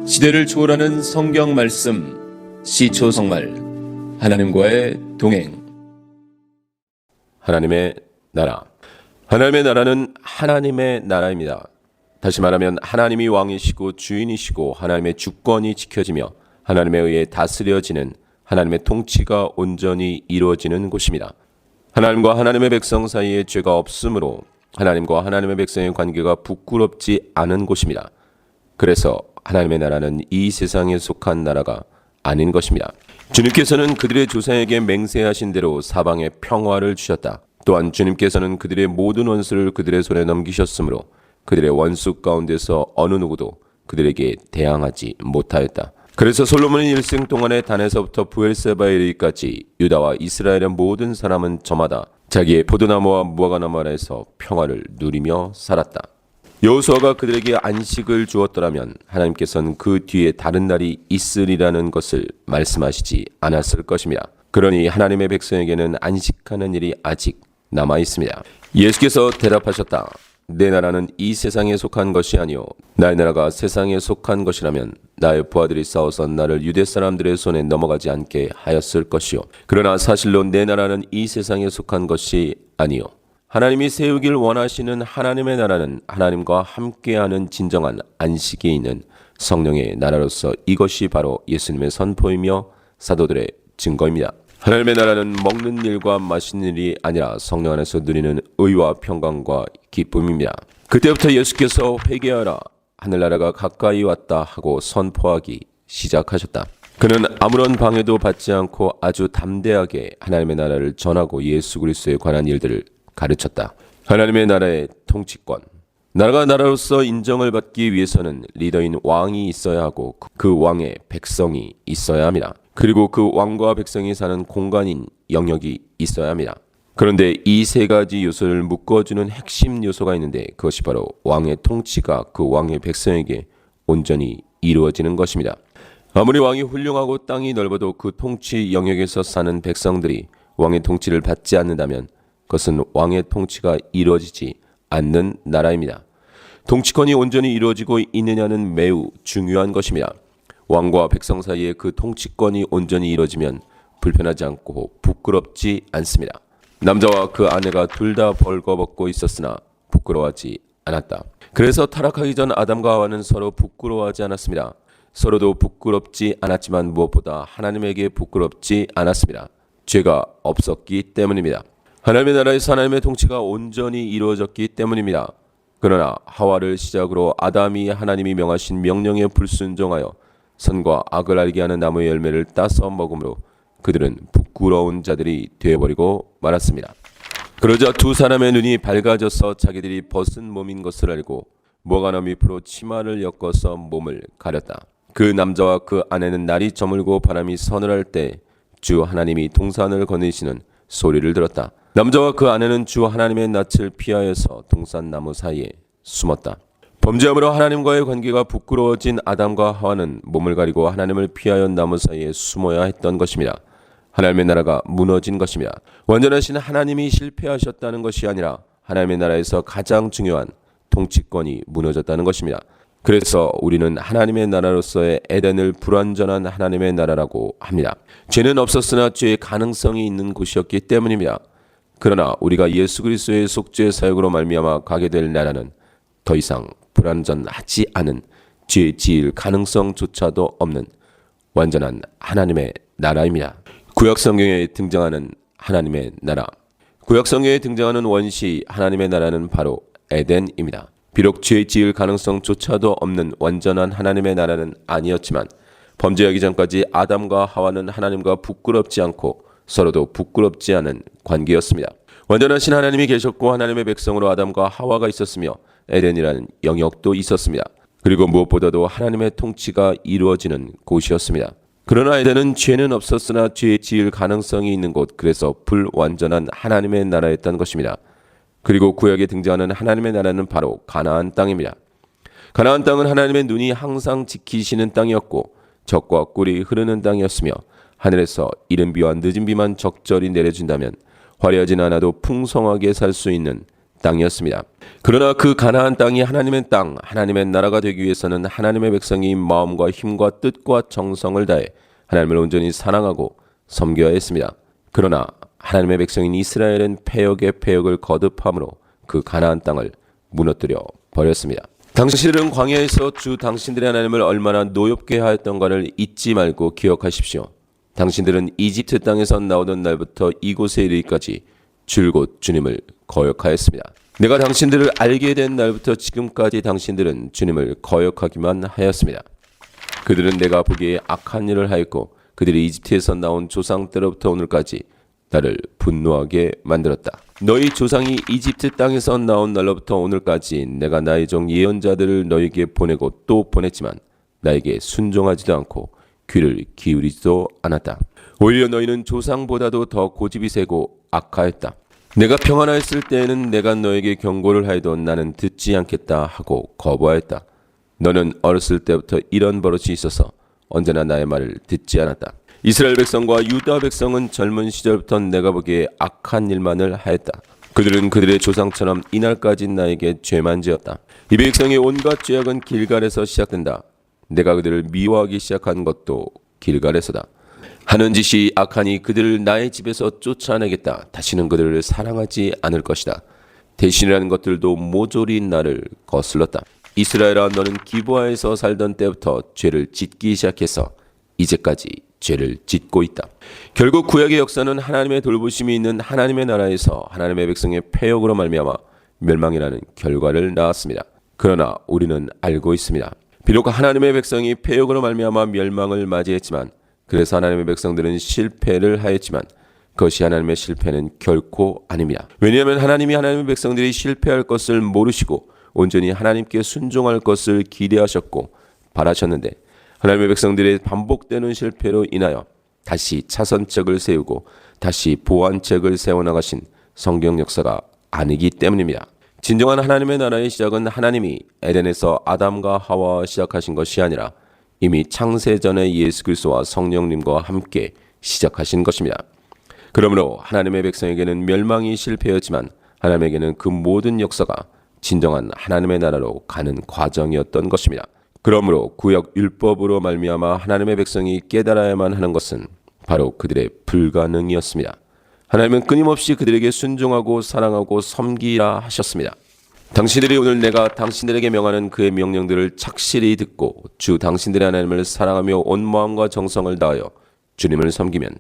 시대를 초월하는 성경 말씀, 시초성말, 하나님과의 동행. 하나님의 나라. 하나님의 나라는 하나님의 나라입니다. 다시 말하면 하나님이 왕이시고 주인이시고 하나님의 주권이 지켜지며 하나님에 의해 다스려지는 하나님의 통치가 온전히 이루어지는 곳입니다. 하나님과 하나님의 백성 사이에 죄가 없으므로 하나님과 하나님의 백성의 관계가 부끄럽지 않은 곳입니다. 그래서 하나님의 나라는 이 세상에 속한 나라가 아닌 것입니다. 주님께서는 그들의 조상에게 맹세하신 대로 사방에 평화를 주셨다. 또한 주님께서는 그들의 모든 원수를 그들의 손에 넘기셨으므로 그들의 원수 가운데서 어느 누구도 그들에게 대항하지 못하였다. 그래서 솔로몬은 일생 동안에 단에서부터 브엘세바에 이르기까지 유다와 이스라엘의 모든 사람은 저마다 자기의 포도나무와 무화과나무 아래에서 평화를 누리며 살았다. 여호수아가 그들에게 안식을 주었더라면 하나님께서는 그 뒤에 다른 날이 있으리라는 것을 말씀하시지 않았을 것입니다. 그러니 하나님의 백성에게는 안식하는 일이 아직 남아 있습니다. 예수께서 대답하셨다. 내 나라는 이 세상에 속한 것이 아니요 나의 나라가 세상에 속한 것이라면 나의 부하들이 싸워서 나를 유대 사람들의 손에 넘어가지 않게 하였을 것이요 그러나 사실로 내 나라는 이 세상에 속한 것이 아니요 하나님이 세우길 원하시는 하나님의 나라는 하나님과 함께하는 진정한 안식이 있는 성령의 나라로서 이것이 바로 예수님의 선포이며 사도들의 증거입니다. 하나님의 나라는 먹는 일과 마시는 일이 아니라 성령 안에서 누리는 의와 평강과 기쁨입니다. 그때부터 예수께서 회개하라 하늘나라가 가까이 왔다 하고 선포하기 시작하셨다. 그는 아무런 방해도 받지 않고 아주 담대하게 하나님의 나라를 전하고 예수 그리스도에 관한 일들을 가르쳤다. 하나님의 나라의 통치권. 나라가 나라로서 인정을 받기 위해서는 리더인 왕이 있어야 하고 그 왕의 백성이 있어야 합니다. 그리고 그 왕과 백성이 사는 공간인 영역이 있어야 합니다. 그런데 이 세 가지 요소를 묶어주는 핵심 요소가 있는데 그것이 바로 왕의 통치가 그 왕의 백성에게 온전히 이루어지는 것입니다. 아무리 왕이 훌륭하고 땅이 넓어도 그 통치 영역에서 사는 백성들이 왕의 통치를 받지 않는다면 그것은 왕의 통치가 이루어지지 않는 나라입니다. 통치권이 온전히 이루어지고 있느냐는 매우 중요한 것입니다. 왕과 백성 사이에 그 통치권이 온전히 이루어지면 불편하지 않고 부끄럽지 않습니다. 남자와 그 아내가 둘 다 벌거벗고 있었으나 부끄러워하지 않았다. 그래서 타락하기 전 아담과 하와는 서로 부끄러워하지 않았습니다. 서로도 부끄럽지 않았지만 무엇보다 하나님에게 부끄럽지 않았습니다. 죄가 없었기 때문입니다. 하나님의 나라에서 하나님의 통치가 온전히 이루어졌기 때문입니다. 그러나 하와를 시작으로 아담이 하나님이 명하신 명령에 불순종하여 선과 악을 알게 하는 나무의 열매를 따서 먹음으로 그들은 부끄러운 자들이 되어버리고 말았습니다. 그러자 두 사람의 눈이 밝아져서 자기들이 벗은 몸인 것을 알고 무화과나무 잎으로 치마를 엮어서 몸을 가렸다. 그 남자와 그 아내는 날이 저물고 바람이 서늘할 때 주 하나님이 동산을 거니시는 소리를 들었다. 남자와 그 아내는 주 하나님의 낯을 피하여서 동산나무 사이에 숨었다. 범죄함으로 하나님과의 관계가 부끄러워진 아담과 하와는 몸을 가리고 하나님을 피하여 나무 사이에 숨어야 했던 것입니다. 하나님의 나라가 무너진 것입니다. 완전하신 하나님이 실패하셨다는 것이 아니라 하나님의 나라에서 가장 중요한 통치권이 무너졌다는 것입니다. 그래서 우리는 하나님의 나라로서의 에덴을 불완전한 하나님의 나라라고 합니다. 죄는 없었으나 죄의 가능성이 있는 곳이었기 때문입니다. 그러나 우리가 예수 그리스도의 속죄 사역으로 말미암아 가게 될 나라는 더 이상 불완전하지 않은 죄 지을 가능성조차도 없는 완전한 하나님의 나라입니다. 구약 성경에 등장하는 하나님의 나라. 구약 성경에 등장하는 원시 하나님의 나라는 바로 에덴입니다. 비록 죄 지을 가능성조차도 없는 완전한 하나님의 나라는 아니었지만 범죄하기 전까지 아담과 하와는 하나님과 부끄럽지 않고 서로도 부끄럽지 않은 관계였습니다. 완전하신 하나님이 계셨고 하나님의 백성으로 아담과 하와가 있었으며 에덴이라는 영역도 있었습니다. 그리고 무엇보다도 하나님의 통치가 이루어지는 곳이었습니다. 그러나 에덴은 죄는 없었으나 죄 지을 가능성이 있는 곳, 그래서 불완전한 하나님의 나라였던 것입니다. 그리고 구약에 등장하는 하나님의 나라는 바로 가나안 땅입니다. 가나안 땅은 하나님의 눈이 항상 지키시는 땅이었고 젖과 꿀이 흐르는 땅이었으며 하늘에서 이른 비와 늦은 비만 적절히 내려준다면 화려하진 않아도 풍성하게 살 수 있는 땅이었습니다. 그러나 그 가나안 땅이 하나님의 땅, 하나님의 나라가 되기 위해서는 하나님의 백성이 마음과 힘과 뜻과 정성을 다해 하나님을 온전히 사랑하고 섬겨야 했습니다. 그러나 하나님의 백성인 이스라엘은 패역의 패역을 거듭함으로 그 가나안 땅을 무너뜨려 버렸습니다. 당신들은 광야에서 주 당신들의 하나님을 얼마나 노엽게 하였던가를 잊지 말고 기억하십시오. 당신들은 이집트 땅에서 나오던 날부터 이곳에 이르기까지 줄곧 주님을 거역하였습니다. 내가 당신들을 알게 된 날부터 지금까지 당신들은 주님을 거역하기만 하였습니다. 그들은 내가 보기에 악한 일을 하였고 그들이 이집트에서 나온 조상 때로부터 오늘까지 나를 분노하게 만들었다. 너희 조상이 이집트 땅에서 나온 날로부터 오늘까지 내가 나의 종 예언자들을 너희에게 보내고 또 보냈지만 나에게 순종하지도 않고 귀를 기울이지도 않았다. 오히려 너희는 조상보다도 더 고집이 세고 악하였다. 내가 평안하였을 때에는 내가 너에게 경고를 하여도 나는 듣지 않겠다 하고 거부하였다. 너는 어렸을 때부터 이런 버릇이 있어서 언제나 나의 말을 듣지 않았다. 이스라엘 백성과 유다 백성은 젊은 시절부터 내가 보기에 악한 일만을 하였다. 그들은 그들의 조상처럼 이날까지 나에게 죄만 지었다. 이 백성의 온갖 죄악은 길갈에서 시작된다. 내가 그들을 미워하기 시작한 것도 길갈에서다. 하는 짓이 악하니 그들을 나의 집에서 쫓아내겠다. 다시는 그들을 사랑하지 않을 것이다. 대신이라는 것들도 모조리 나를 거슬렀다. 이스라엘아, 너는 기브아에서 살던 때부터 죄를 짓기 시작해서 이제까지 죄를 짓고 있다. 결국 구약의 역사는 하나님의 돌보심이 있는 하나님의 나라에서 하나님의 백성의 패역으로 말미암아 멸망이라는 결과를 낳았습니다. 그러나 우리는 알고 있습니다. 비록 하나님의 백성이 패역으로 말미암아 멸망을 맞이했지만, 그래서 하나님의 백성들은 실패를 하였지만 그것이 하나님의 실패는 결코 아닙니다. 왜냐하면 하나님이 하나님의 백성들이 실패할 것을 모르시고 온전히 하나님께 순종할 것을 기대하셨고 바라셨는데, 하나님의 백성들의 반복되는 실패로 인하여 다시 차선책을 세우고 다시 보완책을 세워나가신 성경 역사가 아니기 때문입니다. 진정한 하나님의 나라의 시작은 하나님이 에덴에서 아담과 하와와 시작하신 것이 아니라 이미 창세전에 예수 그리스도와 성령님과 함께 시작하신 것입니다. 그러므로 하나님의 백성에게는 멸망이 실패였지만 하나님에게는 그 모든 역사가 진정한 하나님의 나라로 가는 과정이었던 것입니다. 그러므로 구약 율법으로 말미암아 하나님의 백성이 깨달아야만 하는 것은 바로 그들의 불가능이었습니다. 하나님은 끊임없이 그들에게 순종하고 사랑하고 섬기라 하셨습니다. 당신들이 오늘 내가 당신들에게 명하는 그의 명령들을 착실히 듣고 주 당신들의 하나님을 사랑하며 온 마음과 정성을 다하여 주님을 섬기면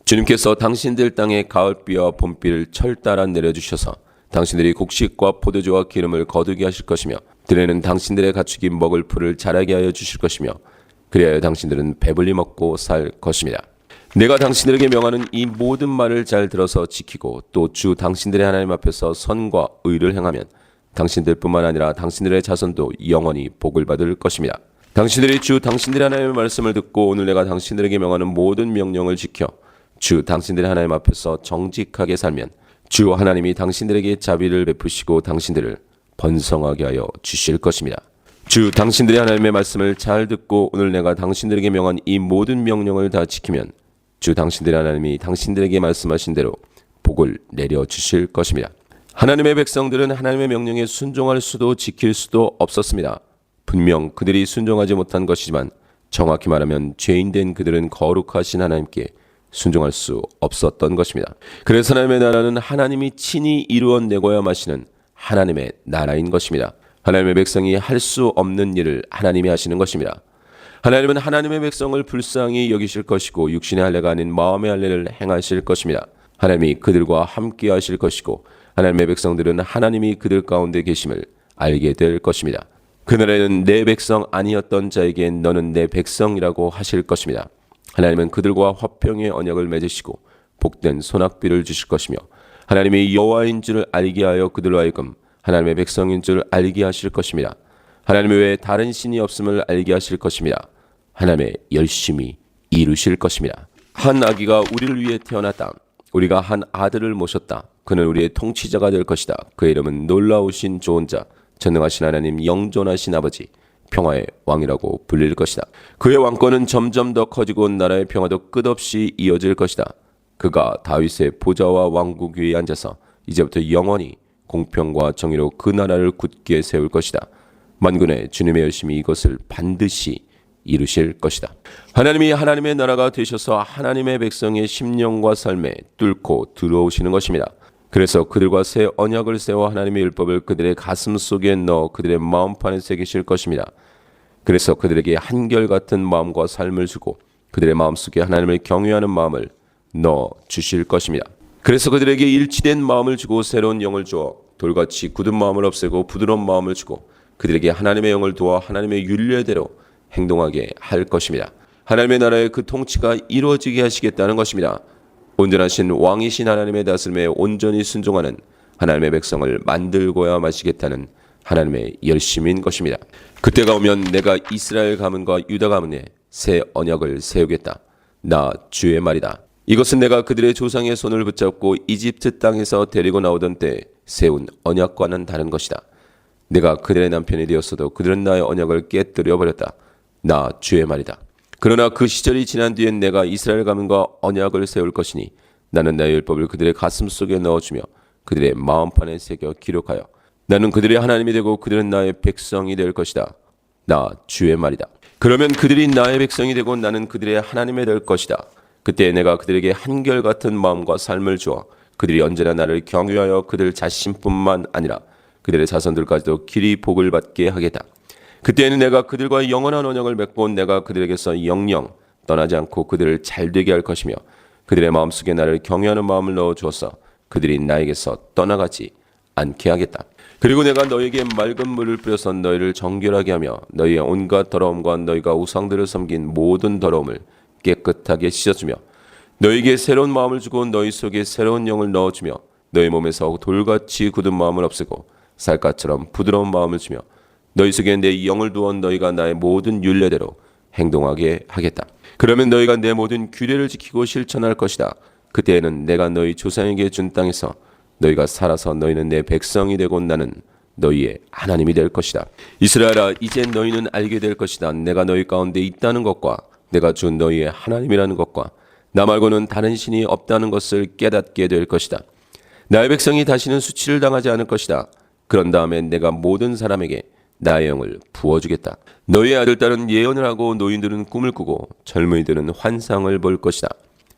주님께서 당신들 땅에 가을비와 봄비를 철따라 내려주셔서 당신들이 곡식과 포도주와 기름을 거두게 하실 것이며 들에는 당신들의 가축이 먹을 풀을 자라게 하여 주실 것이며 그리하여 당신들은 배불리 먹고 살 것입니다. 내가 당신들에게 명하는 이 모든 말을 잘 들어서 지키고 또 주 당신들의 하나님 앞에서 선과 의를 행하면 당신들뿐만 아니라 당신들의 자손도 영원히 복을 받을 것입니다. 당신들이 주 당신들의 하나님의 말씀을 듣고 오늘 내가 당신들에게 명하는 모든 명령을 지켜 주 당신들의 하나님 앞에서 정직하게 살면 주 하나님이 당신들에게 자비를 베푸시고 당신들을 번성하게 하여 주실 것입니다. 주 당신들의 하나님의 말씀을 잘 듣고 오늘 내가 당신들에게 명한 이 모든 명령을 다 지키면 주 당신들의 하나님이 당신들에게 말씀하신 대로 복을 내려 주실 것입니다. 하나님의 백성들은 하나님의 명령에 순종할 수도 지킬 수도 없었습니다. 분명 그들이 순종하지 못한 것이지만 정확히 말하면 죄인된 그들은 거룩하신 하나님께 순종할 수 없었던 것입니다. 그래서 하나님의 나라는 하나님이 친히 이루어내고야 마시는 하나님의 나라인 것입니다. 하나님의 백성이 할 수 없는 일을 하나님이 하시는 것입니다. 하나님은 하나님의 백성을 불쌍히 여기실 것이고 육신의 할례가 아닌 마음의 할례를 행하실 것입니다. 하나님이 그들과 함께 하실 것이고 하나님의 백성들은 하나님이 그들 가운데 계심을 알게 될 것입니다. 그날에는 내 백성 아니었던 자에게 너는 내 백성이라고 하실 것입니다. 하나님은 그들과 화평의 언약을 맺으시고 복된 소낙비를 주실 것이며 하나님이 여호와인 줄 알게 하여 그들로 하여금 하나님의 백성인 줄 알게 하실 것입니다. 하나님 외에 다른 신이 없음을 알게 하실 것입니다. 하나님의 열심히 이루실 것입니다. 한 아기가 우리를 위해 태어났다. 우리가 한 아들을 모셨다. 그는 우리의 통치자가 될 것이다. 그의 이름은 놀라우신 좋은 자, 전능하신 하나님, 영존하신 아버지, 평화의 왕이라고 불릴 것이다. 그의 왕권은 점점 더 커지고 나라의 평화도 끝없이 이어질 것이다. 그가 다윗의 보좌와 왕국 위에 앉아서 이제부터 영원히 공평과 정의로 그 나라를 굳게 세울 것이다. 만군의 주님의 열심히 이것을 반드시 이루실 것이다. 하나님이 하나님의 나라가 되셔서 하나님의 백성의 심령과 삶에 뚫고 들어오시는 것입니다. 그래서 그들과 새 언약을 세워 하나님의 율법을 그들의 가슴 속에 넣어 그들의 마음판에 새기실 것입니다. 그래서 그들에게 한결같은 마음과 삶을 주고 그들의 마음속에 하나님을 경외하는 마음을 넣어 주실 것입니다. 그래서 그들에게 일치된 마음을 주고 새로운 영을 주어 돌같이 굳은 마음을 없애고 부드러운 마음을 주고 그들에게 하나님의 영을 도와 하나님의 율례대로 행동하게 할 것입니다. 하나님의 나라의 그 통치가 이루어지게 하시겠다는 것입니다. 온전하신 왕이신 하나님의 다스림에 온전히 순종하는 하나님의 백성을 만들고야 마시겠다는 하나님의 열심인 것입니다. 그때가 오면 내가 이스라엘 가문과 유다 가문에 새 언약을 세우겠다. 나 주의 말이다. 이것은 내가 그들의 조상의 손을 붙잡고 이집트 땅에서 데리고 나오던 때 세운 언약과는 다른 것이다. 내가 그들의 남편이 되었어도 그들은 나의 언약을 깨뜨려 버렸다. 나 주의 말이다. 그러나 그 시절이 지난 뒤엔 내가 이스라엘 가문과 언약을 세울 것이니 나는 나의 율법을 그들의 가슴 속에 넣어주며 그들의 마음판에 새겨 기록하여 나는 그들의 하나님이 되고 그들은 나의 백성이 될 것이다. 나 주의 말이다. 그러면 그들이 나의 백성이 되고 나는 그들의 하나님이 될 것이다. 그때 내가 그들에게 한결같은 마음과 삶을 주어 그들이 언제나 나를 경외하여 그들 자신뿐만 아니라 그들의 자손들까지도 길이 복을 받게 하겠다. 그때에는 내가 그들과 영원한 언약을 맺고 내가 그들에게서 영영 떠나지 않고 그들을 잘되게 할 것이며 그들의 마음속에 나를 경외하는 마음을 넣어 주어서 그들이 나에게서 떠나가지 않게 하겠다. 그리고 내가 너에게 맑은 물을 뿌려서 너희를 정결하게 하며 너희의 온갖 더러움과 너희가 우상들을 섬긴 모든 더러움을 깨끗하게 씻어주며 너희에게 새로운 마음을 주고 너희 속에 새로운 영을 넣어주며 너희 몸에서 돌같이 굳은 마음을 없애고 살갗처럼 부드러운 마음을 주며 너희 속에 내 영을 두어 너희가 나의 모든 율례대로 행동하게 하겠다. 그러면 너희가 내 모든 규례를 지키고 실천할 것이다. 그때에는 내가 너희 조상에게 준 땅에서 너희가 살아서 너희는 내 백성이 되고 나는 너희의 하나님이 될 것이다. 이스라엘아, 이제 너희는 알게 될 것이다. 내가 너희 가운데 있다는 것과 내가 준 너희의 하나님이라는 것과 나 말고는 다른 신이 없다는 것을 깨닫게 될 것이다. 나의 백성이 다시는 수치를 당하지 않을 것이다. 그런 다음에 내가 모든 사람에게 나의 영을 부어주겠다. 너희의 아들딸은 예언을 하고 노인들은 꿈을 꾸고 젊은이들은 환상을 볼 것이다.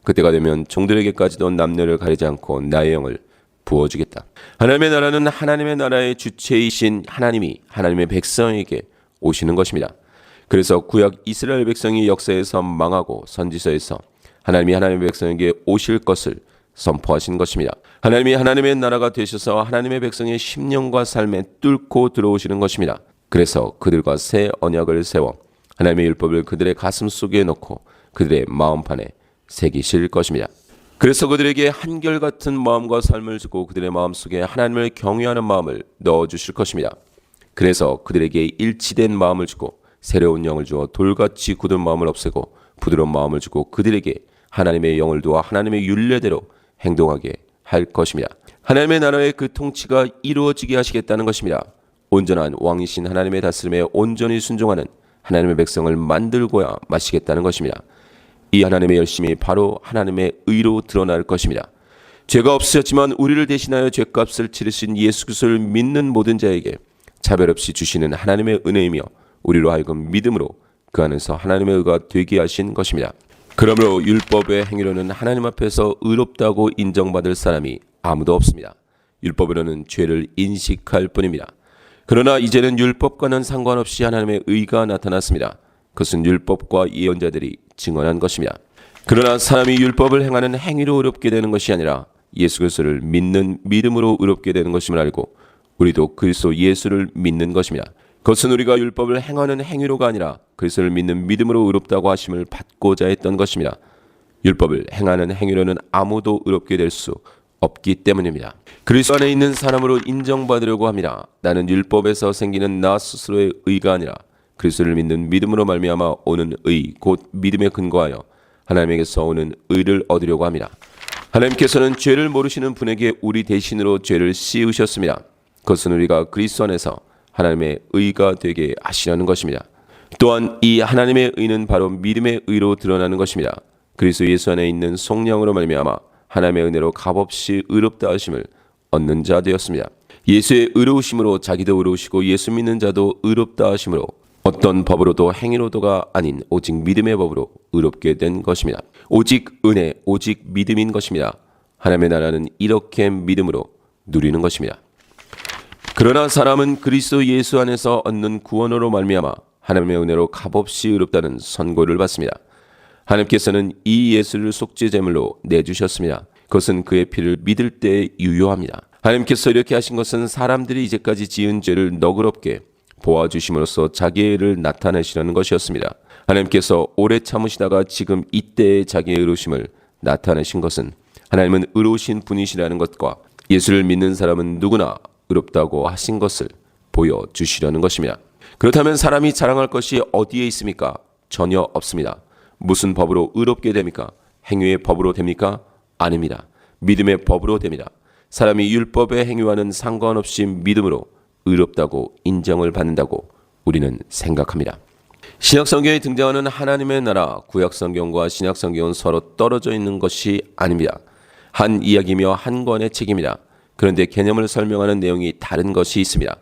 그때가 되면 종들에게까지도 남녀를 가리지 않고 나의 영을 부어주겠다. 하나님의 나라는 하나님의 나라의 주체이신 하나님이 하나님의 백성에게 오시는 것입니다. 그래서 구약 이스라엘 백성이 역사에서 망하고 선지서에서 하나님이 하나님의 백성에게 오실 것을 선포하신 것입니다. 하나님이 하나님의 나라가 되셔서 하나님의 백성의 심령과 삶에 뚫고 들어오시는 것입니다. 그래서 그들과 새 언약을 세워 하나님의 율법을 그들의 가슴 속에 넣고 그들의 마음판에 새기실 것입니다. 그래서 그들에게 한결같은 마음과 삶을 주고 그들의 마음속에 하나님을 경외하는 마음을 넣어주실 것입니다. 그래서 그들에게 일치된 마음을 주고 새로운 영을 주어 돌같이 굳은 마음을 없애고 부드러운 마음을 주고 그들에게 하나님의 영을 두어 하나님의 율례대로 행동하게 할 것입니다. 하나님의 나라의 그 통치가 이루어지게 하시겠다는 것입니다. 온전한 왕이신 하나님의 다스림에 온전히 순종하는 하나님의 백성을 만들고야 마시겠다는 것입니다. 이 하나님의 열심이 바로 하나님의 의로 드러날 것입니다. 죄가 없으셨지만 우리를 대신하여 죄값을 치르신 예수 그리스도를 믿는 모든 자에게 차별 없이 주시는 하나님의 은혜이며 우리로 하여금 믿음으로 그 안에서 하나님의 의가 되게 하신 것입니다. 그러므로 율법의 행위로는 하나님 앞에서 의롭다고 인정받을 사람이 아무도 없습니다. 율법으로는 죄를 인식할 뿐입니다. 그러나 이제는 율법과는 상관없이 하나님의 의가 나타났습니다. 그것은 율법과 예언자들이 증언한 것입니다. 그러나 사람이 율법을 행하는 행위로 의롭게 되는 것이 아니라 예수 그리스도를 믿는 믿음으로 의롭게 되는 것임을 알고 우리도 그리스도 예수를 믿는 것입니다. 그것은 우리가 율법을 행하는 행위로가 아니라 그리스도를 믿는 믿음으로 의롭다고 하심을 받고자 했던 것입니다. 율법을 행하는 행위로는 아무도 의롭게 될 수 없기 때문입니다. 그리스도 안에 있는 사람으로 인정받으려고 합니다. 나는 율법에서 생기는 나 스스로의 의가 아니라 그리스도를 믿는 믿음으로 말미암아 오는 의 곧 믿음에 근거하여 하나님에게서 오는 의를 얻으려고 합니다. 하나님께서는 죄를 모르시는 분에게 우리 대신으로 죄를 씌우셨습니다. 그것은 우리가 그리스도 안에서 하나님의 의가 되게 하시려는 것입니다. 또한 이 하나님의 의는 바로 믿음의 의로 드러나는 것입니다. 그리스도 예수 안에 있는 성령으로 말미암아 하나님의 은혜로 값없이 의롭다 하심을 얻는 자 되었습니다. 예수의 의로우심으로 자기도 의로우시고 예수 믿는 자도 의롭다 하심으로 어떤 법으로도 행위로도가 아닌 오직 믿음의 법으로 의롭게 된 것입니다. 오직 은혜, 오직 믿음인 것입니다. 하나님의 나라는 이렇게 믿음으로 누리는 것입니다. 그러나 사람은 그리스도 예수 안에서 얻는 구원으로 말미암아 하나님의 은혜로 값없이 의롭다는 선고를 받습니다. 하나님께서는 이 예수를 속죄 제물로 내주셨습니다. 그것은 그의 피를 믿을 때 유효합니다. 하나님께서 이렇게 하신 것은 사람들이 이제까지 지은 죄를 너그럽게 보아주심으로써 자기의 의를 나타내시려는 것이었습니다. 하나님께서 오래 참으시다가 지금 이때의 자기의 의로우심을 나타내신 것은 하나님은 의로우신 분이시라는 것과 예수를 믿는 사람은 누구나 의롭다고 하신 것을 보여주시려는 것입니다. 그렇다면 사람이 자랑할 것이 어디에 있습니까? 전혀 없습니다. 무슨 법으로 의롭게 됩니까? 행위의 법으로 됩니까? 아닙니다. 믿음의 법으로 됩니다. 사람이 율법의 행위와는 상관없이 믿음으로 의롭다고 인정을 받는다고 우리는 생각합니다. 신약성경에 등장하는 하나님의 나라, 구약성경과 신약성경은 서로 떨어져 있는 것이 아닙니다. 한 이야기며 한 권의 책입니다. 그런데 개념을 설명하는 내용이 다른 것이 있습니다.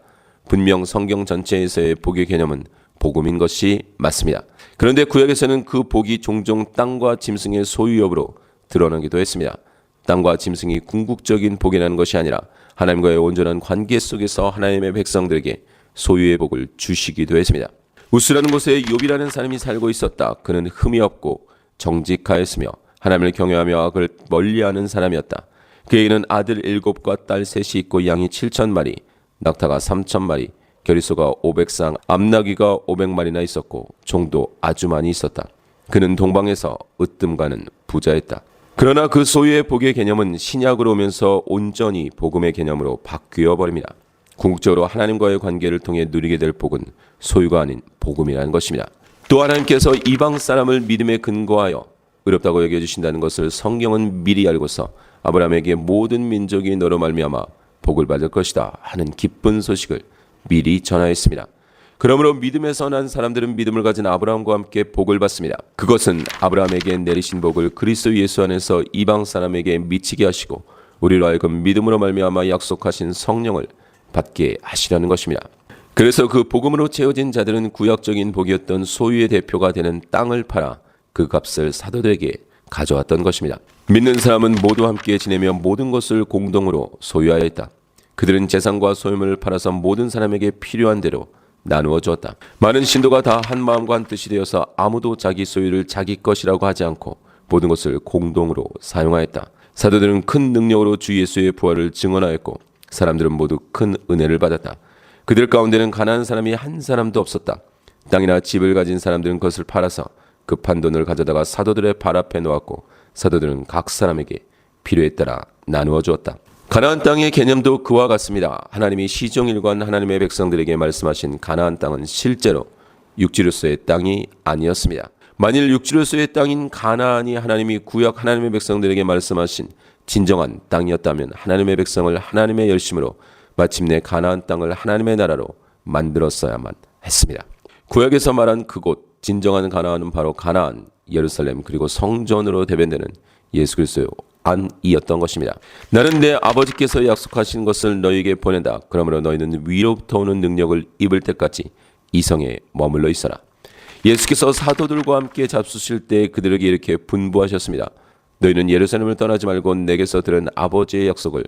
분명 성경 전체에서의 복의 개념은 복음인 것이 맞습니다. 그런데 구약에서는 그 복이 종종 땅과 짐승의 소유 여부로 드러나기도 했습니다. 땅과 짐승이 궁극적인 복이라는 것이 아니라 하나님과의 온전한 관계 속에서 하나님의 백성들에게 소유의 복을 주시기도 했습니다. 우스라는 곳에 욥이라는 사람이 살고 있었다. 그는 흠이 없고 정직하였으며 하나님을 경외하며 악을 멀리하는 사람이었다. 그에게는 아들 7과 딸 3이 있고 양이 7,000마리, 낙타가 3,000마리, 겨리소가 500쌍, 암나귀가 500마리나 있었고 종도 아주 많이 있었다. 그는 동방에서 으뜸가는 부자였다. 그러나 그 소유의 복의 개념은 신약으로 오면서 온전히 복음의 개념으로 바뀌어 버립니다. 궁극적으로 하나님과의 관계를 통해 누리게 될 복은 소유가 아닌 복음이라는 것입니다. 또 하나님께서 이방 사람을 믿음에 근거하여 의롭다고 여겨주신다는 것을 성경은 미리 알고서 아브라함에게 모든 민족이 너로 말미암아 복을 받을 것이다 하는 기쁜 소식을 미리 전하였습니다. 그러므로 믿음에서 난 사람들은 믿음을 가진 아브라함과 함께 복을 받습니다. 그것은 아브라함에게 내리신 복을 그리스도 예수 안에서 이방 사람에게 미치게 하시고 우리로 하여금 믿음으로 말미암아 약속하신 성령을 받게 하시려는 것입니다. 그래서 그 복음으로 채워진 자들은 구약적인 복이었던 소유의 대표가 되는 땅을 팔아 그 값을 사도들에게 가져왔던 것입니다. 믿는 사람은 모두 함께 지내며 모든 것을 공동으로 소유하였다. 그들은 재산과 소유물을 팔아서 모든 사람에게 필요한 대로 나누어 주었다. 많은 신도가 다 한 마음과 한 뜻이 되어서 아무도 자기 소유를 자기 것이라고 하지 않고 모든 것을 공동으로 사용하였다. 사도들은 큰 능력으로 주 예수의 부활을 증언하였고 사람들은 모두 큰 은혜를 받았다. 그들 가운데는 가난한 사람이 한 사람도 없었다. 땅이나 집을 가진 사람들은 그것을 팔아서 급한 돈을 가져다가 사도들의 발 앞에 놓았고 사도들은 각 사람에게 필요에 따라 나누어 주었다. 가나안 땅의 개념도 그와 같습니다. 하나님이 시종일관 하나님의 백성들에게 말씀하신 가나안 땅은 실제로 육지로서의 땅이 아니었습니다. 만일 육지로서의 땅인 가나안이 하나님이 구약 하나님의 백성들에게 말씀하신 진정한 땅이었다면 하나님의 백성을 하나님의 열심으로 마침내 가나안 땅을 하나님의 나라로 만들었어야만 했습니다. 구약에서 말한 그곳 진정한 가나안은 바로 가나안, 예루살렘 그리고 성전으로 대변되는 예수 그리스도 안이었던 것입니다. 나는 내 아버지께서 약속하신 것을 너희에게 보낸다. 그러므로 너희는 위로부터 오는 능력을 입을 때까지 이 성에 머물러 있어라. 예수께서 사도들과 함께 잡수실 때 그들에게 이렇게 분부하셨습니다. 너희는 예루살렘을 떠나지 말고 내게서 들은 아버지의 약속을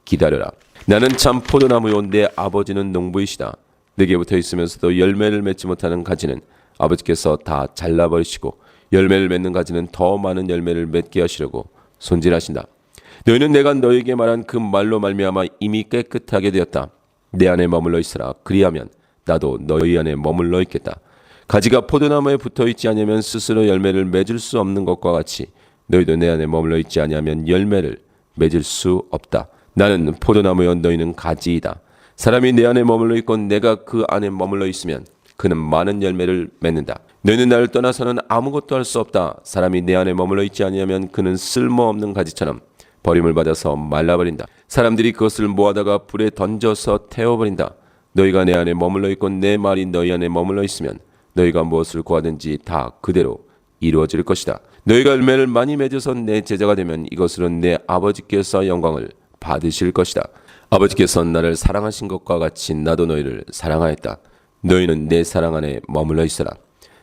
기다려라. 나는 참 포도나무요 내 아버지는 농부이시다. 내게 붙어 있으면서도 열매를 맺지 못하는 가지는 아버지께서 다 잘라버리시고 열매를 맺는 가지는 더 많은 열매를 맺게 하시려고 손질하신다. 너희는 내가 너희에게 말한 그 말로 말미암아 이미 깨끗하게 되었다. 내 안에 머물러 있으라. 그리하면 나도 너희 안에 머물러 있겠다. 가지가 포도나무에 붙어 있지 않으면 스스로 열매를 맺을 수 없는 것과 같이 너희도 내 안에 머물러 있지 아니하면 열매를 맺을 수 없다. 나는 포도나무여 너희는 가지이다. 사람이 내 안에 머물러 있고 내가 그 안에 머물러 있으면 그는 많은 열매를 맺는다. 너희는 나를 떠나서는 아무것도 할 수 없다. 사람이 내 안에 머물러 있지 아니하면 그는 쓸모없는 가지처럼 버림을 받아서 말라버린다. 사람들이 그것을 모아다가 불에 던져서 태워버린다. 너희가 내 안에 머물러 있고 내 말이 너희 안에 머물러 있으면 너희가 무엇을 구하든지 다 그대로 이루어질 것이다. 너희가 열매를 많이 맺어서 내 제자가 되면 이것으로 내 아버지께서 영광을 받으실 것이다. 아버지께서 나를 사랑하신 것과 같이 나도 너희를 사랑하였다. 너희는 내 사랑 안에 머물러 있어라.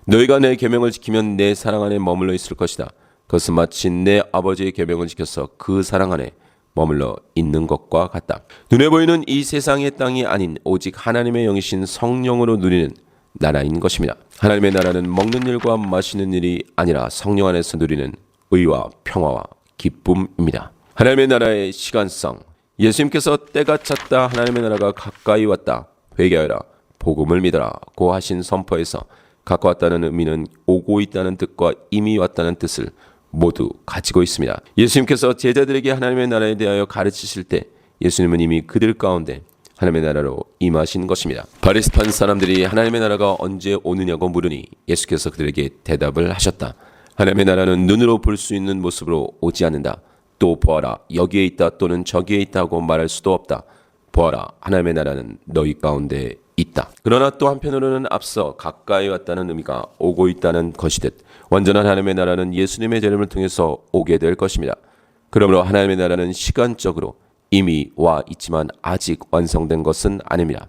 너희가 내 계명을 지키면 내 사랑 안에 머물러 있을 것이다. 그것은 마치 내 아버지의 계명을 지켜서 그 사랑 안에 머물러 있는 것과 같다. 눈에 보이는 이 세상의 땅이 아닌 오직 하나님의 영이신 성령으로 누리는 나라인 것입니다. 하나님의 나라는 먹는 일과 마시는 일이 아니라 성령 안에서 누리는 의와 평화와 기쁨입니다. 하나님의 나라의 시간성. 예수님께서 때가 찼다, 하나님의 나라가 가까이 왔다, 회개하여라, 복음을 믿어라고 하신 선포에서 가까웠다는 의미는 오고 있다는 뜻과 이미 왔다는 뜻을 모두 가지고 있습니다. 예수님께서 제자들에게 하나님의 나라에 대하여 가르치실 때 예수님은 이미 그들 가운데 하나님의 나라로 임하신 것입니다. 바리새파 사람들이 하나님의 나라가 언제 오느냐고 물으니 예수께서 그들에게 대답을 하셨다. 하나님의 나라는 눈으로 볼 수 있는 모습으로 오지 않는다. 또 보아라, 여기에 있다 또는 저기에 있다고 말할 수도 없다. 보아라, 하나님의 나라는 너희 가운데 있다. 그러나 또 한편으로는 앞서 가까이 왔다는 의미가 오고 있다는 것이듯 완전한 하나님의 나라는 예수님의 재림을 통해서 오게 될 것입니다. 그러므로 하나님의 나라는 시간적으로 이미 와 있지만 아직 완성된 것은 아닙니다.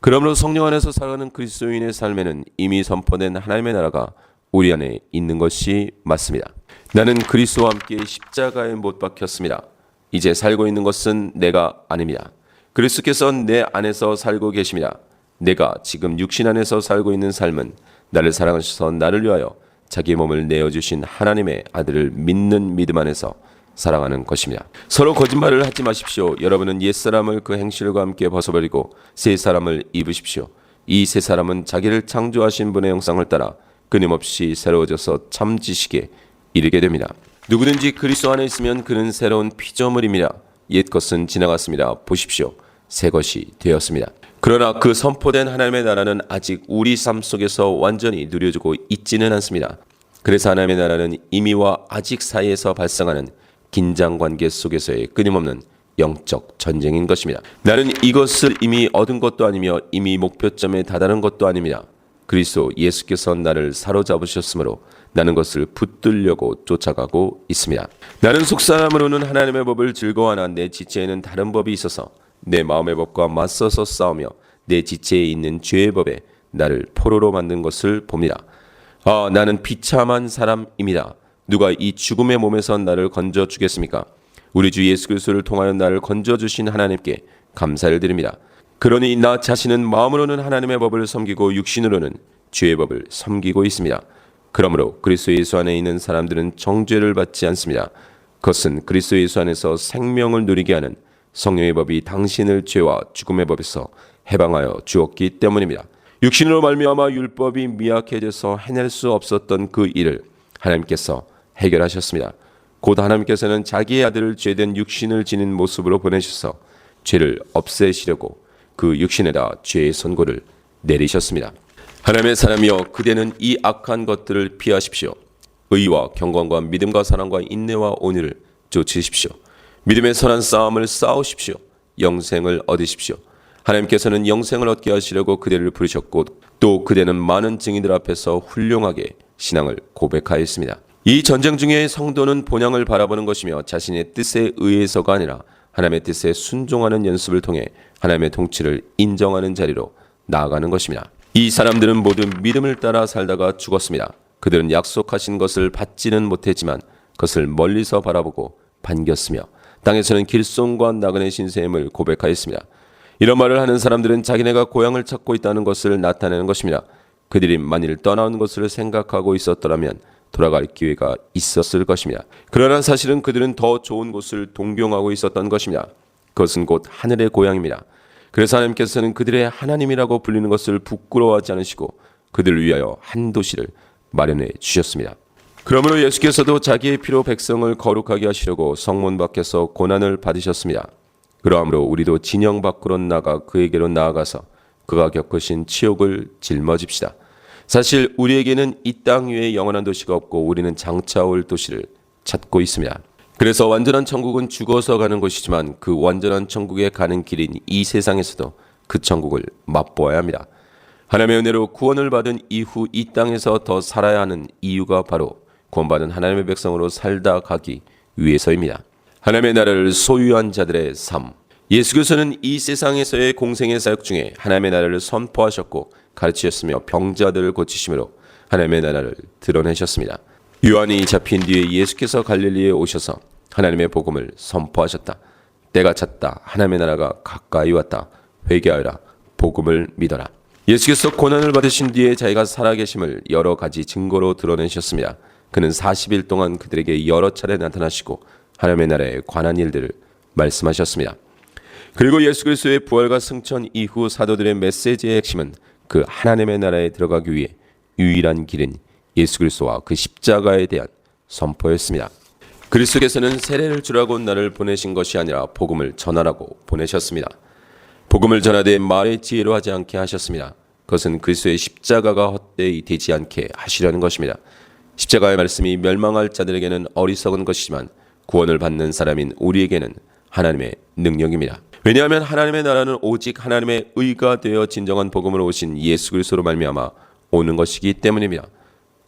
그러므로 성령 안에서 살아가는 그리스도인의 삶에는 이미 선포된 하나님의 나라가 우리 안에 있는 것이 맞습니다. 나는 그리스도와 함께 십자가에 못 박혔습니다. 이제 살고 있는 것은 내가 아닙니다. 그리스도께서 내 안에서 살고 계십니다. 내가 지금 육신 안에서 살고 있는 삶은 나를 사랑하셔서 나를 위하여 자기 몸을 내어주신 하나님의 아들을 믿는 믿음 안에서 살아가는 것입니다. 서로 거짓말을 하지 마십시오. 여러분은 옛사람을 그 행실과 함께 벗어버리고 새 사람을 입으십시오. 이 새 사람은 자기를 창조하신 분의 형상을 따라 끊임없이 새로워져서 참 지식에 이르게 됩니다. 누구든지 그리스도 안에 있으면 그는 새로운 피조물입니다. 옛 것은 지나갔습니다. 보십시오. 새 것이 되었습니다. 그러나 그 선포된 하나님의 나라는 아직 우리 삶 속에서 완전히 누려지고 있지는 않습니다. 그래서 하나님의 나라는 이미와 아직 사이에서 발생하는 긴장관계 속에서의 끊임없는 영적 전쟁인 것입니다. 나는 이것을 이미 얻은 것도 아니며 이미 목표점에 다다른 것도 아닙니다. 그리스도 예수께서 나를 사로잡으셨으므로 나는 것을 붙들려고 쫓아가고 있습니다. 나는 속사람으로는 하나님의 법을 즐거워하나 내 지체에는 다른 법이 있어서 내 마음의 법과 맞서서 싸우며 내 지체에 있는 죄의 법에 나를 포로로 만든 것을 봅니다. 나는 비참한 사람입니다. 누가 이 죽음의 몸에서 나를 건져주겠습니까? 우리 주 예수 그리스도를 통하여 나를 건져주신 하나님께 감사를 드립니다. 그러니 나 자신은 마음으로는 하나님의 법을 섬기고 육신으로는 죄의 법을 섬기고 있습니다. 그러므로 그리스도 예수 안에 있는 사람들은 정죄를 받지 않습니다. 그것은 그리스도 예수 안에서 생명을 누리게 하는 성령의 법이 당신을 죄와 죽음의 법에서 해방하여 주었기 때문입니다. 육신으로 말미암아 율법이 미약해져서 해낼 수 없었던 그 일을 하나님께서 해결하셨습니다. 곧 하나님께서는 자기의 아들을 죄된 육신을 지닌 모습으로 보내셔서 죄를 없애시려고 그 육신에다 죄의 선고를 내리셨습니다. 하나님의 사람이여, 그대는 이 악한 것들을 피하십시오. 의와 경건과 믿음과 사랑과 인내와 온유를 쫓으십시오. 믿음의 선한 싸움을 싸우십시오. 영생을 얻으십시오. 하나님께서는 영생을 얻게 하시려고 그대를 부르셨고 또 그대는 많은 증인들 앞에서 훌륭하게 신앙을 고백하였습니다. 이 전쟁 중에 성도는 본향을 바라보는 것이며 자신의 뜻에 의해서가 아니라 하나님의 뜻에 순종하는 연습을 통해 하나님의 통치를 인정하는 자리로 나아가는 것입니다. 이 사람들은 모두 믿음을 따라 살다가 죽었습니다. 그들은 약속하신 것을 받지는 못했지만 그것을 멀리서 바라보고 반겼으며 땅에서는 길손과 나그네 신세임을 고백하였습니다. 이런 말을 하는 사람들은 자기네가 고향을 찾고 있다는 것을 나타내는 것입니다. 그들이 만일 떠나온 것을 생각하고 있었더라면 돌아갈 기회가 있었을 것입니다. 그러나 사실은 그들은 더 좋은 곳을 동경하고 있었던 것입니다. 그것은 곧 하늘의 고향입니다. 그래서 하나님께서는 그들의 하나님이라고 불리는 것을 부끄러워하지 않으시고 그들을 위하여 한 도시를 마련해 주셨습니다. 그러므로 예수께서도 자기의 피로 백성을 거룩하게 하시려고 성문 밖에서 고난을 받으셨습니다. 그러므로 우리도 진영 밖으로 나가 그에게로 나아가서 그가 겪으신 치욕을 짊어집시다. 사실 우리에게는 이 땅 위에 영원한 도시가 없고 우리는 장차 올 도시를 찾고 있습니다. 그래서 완전한 천국은 죽어서 가는 곳이지만 그 완전한 천국에 가는 길인 이 세상에서도 그 천국을 맛보아야 합니다. 하나님의 은혜로 구원을 받은 이후 이 땅에서 더 살아야 하는 이유가 바로 구원받은 하나님의 백성으로 살다 가기 위해서입니다. 하나님의 나라를 소유한 자들의 삶. 예수께서는 이 세상에서의 공생의 사역 중에 하나님의 나라를 선포하셨고 가르치셨으며 병자들을 고치심으로 하나님의 나라를 드러내셨습니다. 요한이 잡힌 뒤에 예수께서 갈릴리에 오셔서 하나님의 복음을 선포하셨다. 때가 찼다. 하나님의 나라가 가까이 왔다. 회개하여라. 복음을 믿어라. 예수께서 고난을 받으신 뒤에 자기가 살아계심을 여러 가지 증거로 드러내셨습니다. 그는 40일 동안 그들에게 여러 차례 나타나시고 하나님의 나라에 관한 일들을 말씀하셨습니다. 그리고 예수 그리스도의 부활과 승천 이후 사도들의 메시지의 핵심은 그 하나님의 나라에 들어가기 위해 유일한 길인 예수 그리스도와 그 십자가에 대한 선포였습니다. 그리스도께서는 세례를 주라고 나를 보내신 것이 아니라 복음을 전하라고 보내셨습니다. 복음을 전하되 말의 지혜로 하지 않게 하셨습니다. 그것은 그리스도의 십자가가 헛되이 되지 않게 하시려는 것입니다. 십자가의 말씀이 멸망할 자들에게는 어리석은 것이지만 구원을 받는 사람인 우리에게는 하나님의 능력입니다. 왜냐하면 하나님의 나라는 오직 하나님의 의가 되어 진정한 복음으로 오신 예수 그리스도로 말미암아 오는 것이기 때문입니다.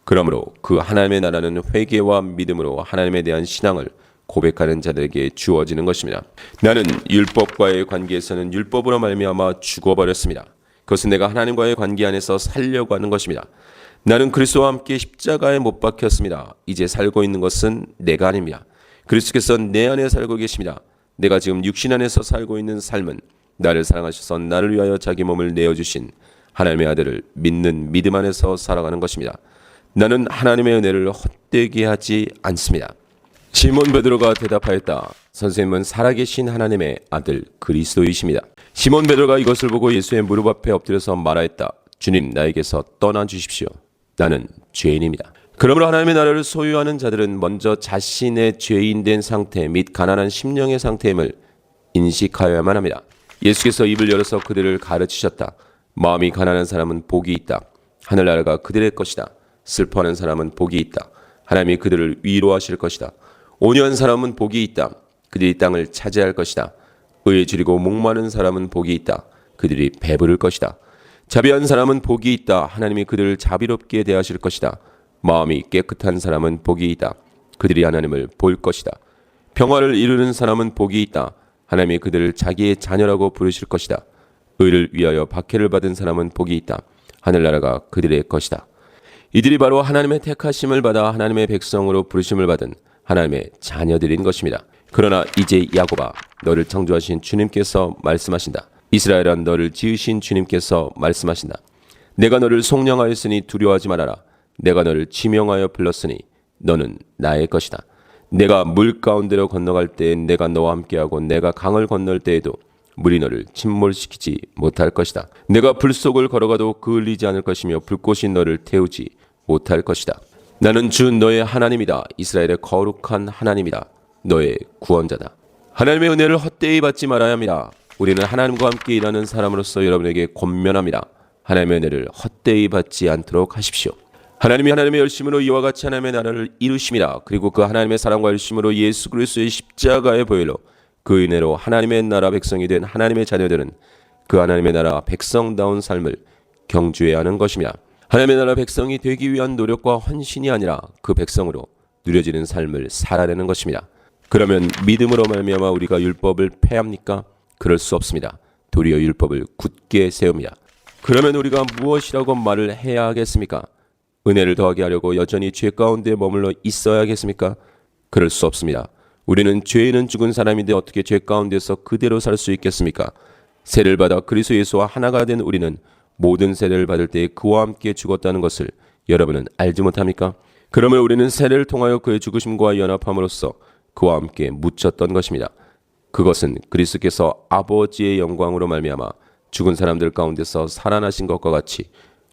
그러므로 그 하나님의 나라는 회개와 믿음으로 하나님에 대한 신앙을 고백하는 자들에게 주어지는 것입니다. 나는 율법과의 관계에서는 율법으로 말미암아 죽어버렸습니다. 그것은 내가 하나님과의 관계 안에서 살려고 하는 것입니다. 나는 그리스도와 함께 십자가에 못 박혔습니다. 이제 살고 있는 것은 내가 아닙니다. 그리스도께서 내 안에 살고 계십니다. 내가 지금 육신 안에서 살고 있는 삶은 나를 사랑하셔서 나를 위하여 자기 몸을 내어주신 하나님의 아들을 믿는 믿음 안에서 살아가는 것입니다. 나는 하나님의 은혜를 헛되게 하지 않습니다. 시몬 베드로가 대답하였다. 선생님은 살아계신 하나님의 아들 그리스도이십니다. 시몬 베드로가 이것을 보고 예수의 무릎 앞에 엎드려서 말하였다. 주님, 나에게서 떠나 주십시오. 나는 죄인입니다. 그러므로 하나님의 나라를 소유하는 자들은 먼저 자신의 죄인된 상태 및 가난한 심령의 상태임을 인식하여야만 합니다. 예수께서 입을 열어서 그들을 가르치셨다. 마음이 가난한 사람은 복이 있다. 하늘나라가 그들의 것이다. 슬퍼하는 사람은 복이 있다. 하나님이 그들을 위로하실 것이다. 온유한 사람은 복이 있다. 그들이 땅을 차지할 것이다. 의에 줄이고 목마른 사람은 복이 있다. 그들이 배부를 것이다. 자비한 사람은 복이 있다. 하나님이 그들을 자비롭게 대하실 것이다. 마음이 깨끗한 사람은 복이 있다. 그들이 하나님을 볼 것이다. 평화를 이루는 사람은 복이 있다. 하나님이 그들을 자기의 자녀라고 부르실 것이다. 의를 위하여 박해를 받은 사람은 복이 있다. 하늘나라가 그들의 것이다. 이들이 바로 하나님의 택하심을 받아 하나님의 백성으로 부르심을 받은 하나님의 자녀들인 것입니다. 그러나 이제 야곱아, 너를 창조하신 주님께서 말씀하신다. 이스라엘아, 너를 지으신 주님께서 말씀하신다. 내가 너를 속량하였으니 두려워하지 말아라. 내가 너를 지명하여 불렀으니 너는 나의 것이다. 내가 물 가운데로 건너갈 때에 내가 너와 함께하고 내가 강을 건널 때에도 물이 너를 침몰시키지 못할 것이다. 내가 불 속을 걸어가도 그을리지 않을 것이며 불꽃이 너를 태우지 못할 것이다. 나는 주 너의 하나님이다. 이스라엘의 거룩한 하나님이다. 너의 구원자다. 하나님의 은혜를 헛되이 받지 말아야 합니다. 우리는 하나님과 함께 일하는 사람으로서 여러분에게 권면합니다. 하나님의 은혜를 헛되이 받지 않도록 하십시오. 하나님이 하나님의 열심으로 이와 같이 하나님의 나라를 이루심이라. 그리고 그 하나님의 사랑과 열심으로 예수 그리스도의 십자가의 보혈로 그 은혜로 하나님의 나라 백성이 된 하나님의 자녀들은 그 하나님의 나라 백성다운 삶을 경주해야 하는 것입니다. 하나님의 나라 백성이 되기 위한 노력과 헌신이 아니라 그 백성으로 누려지는 삶을 살아내는 것입니다. 그러면 믿음으로 말미암아 우리가 율법을 폐합니까? 그럴 수 없습니다. 도리어 율법을 굳게 세웁니다. 그러면 우리가 무엇이라고 말을 해야 하겠습니까? 은혜를 더하게 하려고 여전히 죄 가운데 머물러 있어야겠습니까? 그럴 수 없습니다. 우리는 죄인은 죽은 사람인데 어떻게 죄 가운데서 그대로 살 수 있겠습니까? 세례를 받아 그리스도 예수와 하나가 된 우리는 모든 세례를 받을 때 그와 함께 죽었다는 것을 여러분은 알지 못합니까? 그러면 우리는 세례를 통하여 그의 죽으심과 연합함으로써 그와 함께 묻혔던 것입니다. 그것은 그리스도께서 아버지의 영광으로 말미암아 죽은 사람들 가운데서 살아나신 것과 같이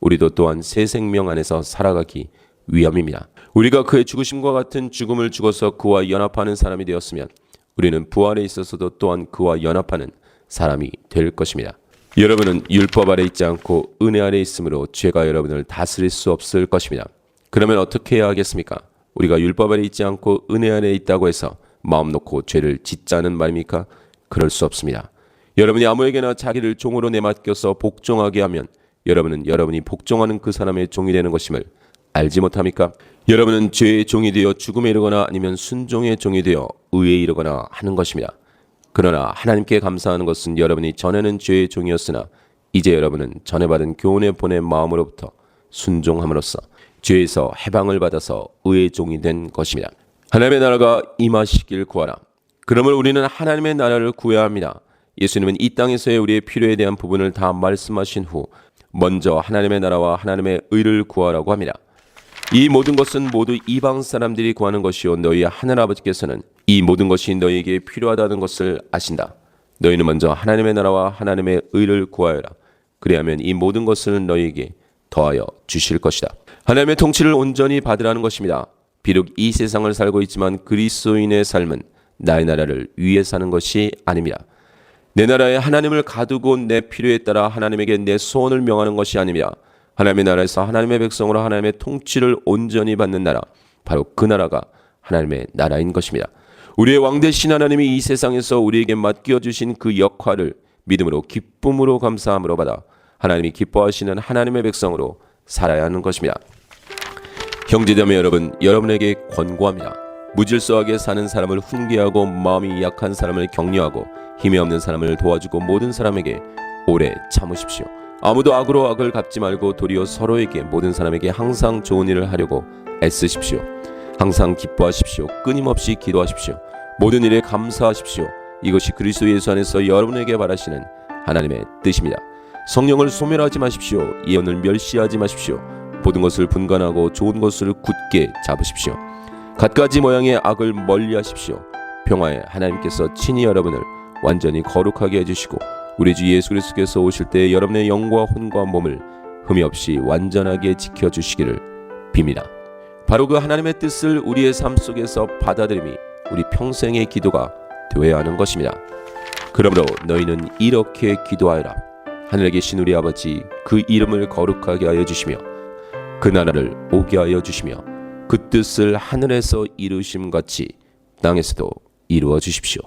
우리도 또한 새 생명 안에서 살아가기 위함입니다. 우리가 그의 죽으심과 같은 죽음을 죽어서 그와 연합하는 사람이 되었으면 우리는 부활에 있어서도 또한 그와 연합하는 사람이 될 것입니다. 여러분은 율법 아래 있지 않고 은혜 아래 있으므로 죄가 여러분을 다스릴 수 없을 것입니다. 그러면 어떻게 해야 하겠습니까? 우리가 율법 아래 있지 않고 은혜 아래 있다고 해서 마음 놓고 죄를 짓자는 말입니까? 그럴 수 없습니다. 여러분이 아무에게나 자기를 종으로 내맡겨서 복종하게 하면 여러분은 여러분이 복종하는 그 사람의 종이 되는 것임을 알지 못합니까? 여러분은 죄의 종이 되어 죽음에 이르거나 아니면 순종의 종이 되어 의에 이르거나 하는 것입니다. 그러나 하나님께 감사하는 것은 여러분이 전에는 죄의 종이었으나 이제 여러분은 전에 받은 교훈의 본의 마음으로부터 순종함으로써 죄에서 해방을 받아서 의의 종이 된 것입니다. 하나님의 나라가 임하시길 구하라. 그러므로 우리는 하나님의 나라를 구해야 합니다. 예수님은 이 땅에서의 우리의 필요에 대한 부분을 다 말씀하신 후 먼저 하나님의 나라와 하나님의 의를 구하라고 합니다. 이 모든 것은 모두 이방 사람들이 구하는 것이요 너희 하늘 아버지께서는 이 모든 것이 너희에게 필요하다는 것을 아신다. 너희는 먼저 하나님의 나라와 하나님의 의를 구하여라. 그리하면 이 모든 것을 너희에게 더하여 주실 것이다. 하나님의 통치를 온전히 받으라는 것입니다. 비록 이 세상을 살고 있지만 그리스도인의 삶은 나의 나라를 위해 사는 것이 아닙니다. 내 나라에 하나님을 가두고 내 필요에 따라 하나님에게 내 소원을 명하는 것이 아닙니다. 하나님의 나라에서 하나님의 백성으로 하나님의 통치를 온전히 받는 나라, 바로 그 나라가 하나님의 나라인 것입니다. 우리의 왕 되신 하나님이 이 세상에서 우리에게 맡겨주신 그 역할을 믿음으로 기쁨으로 감사함으로 받아 하나님이 기뻐하시는 하나님의 백성으로 살아야 하는 것입니다. 형제자매 여러분, 여러분에게 권고합니다. 무질서하게 사는 사람을 훈계하고 마음이 약한 사람을 격려하고 힘이 없는 사람을 도와주고 모든 사람에게 오래 참으십시오. 아무도 악으로 악을 갚지 말고 도리어 서로에게 모든 사람에게 항상 좋은 일을 하려고 애쓰십시오. 항상 기뻐하십시오. 끊임없이 기도하십시오. 모든 일에 감사하십시오. 이것이 그리스도 예수 안에서 여러분에게 바라시는 하나님의 뜻입니다. 성령을 소멸하지 마십시오. 예언을 멸시하지 마십시오. 모든 것을 분간하고 좋은 것을 굳게 잡으십시오. 갖가지 모양의 악을 멀리하십시오. 평화의 하나님께서 친히 여러분을 완전히 거룩하게 해주시고 우리 주 예수 그리스도께서 오실 때 여러분의 영과 혼과 몸을 흠이 없이 완전하게 지켜주시기를 빕니다. 바로 그 하나님의 뜻을 우리의 삶 속에서 받아들임이 우리 평생의 기도가 되어야 하는 것입니다. 그러므로 너희는 이렇게 기도하여라. 하늘에 계신 우리 아버지, 그 이름을 거룩하게 하여 주시며 그 나라를 오게 하여 주시며 그 뜻을 하늘에서 이루심 같이 땅에서도 이루어 주십시오.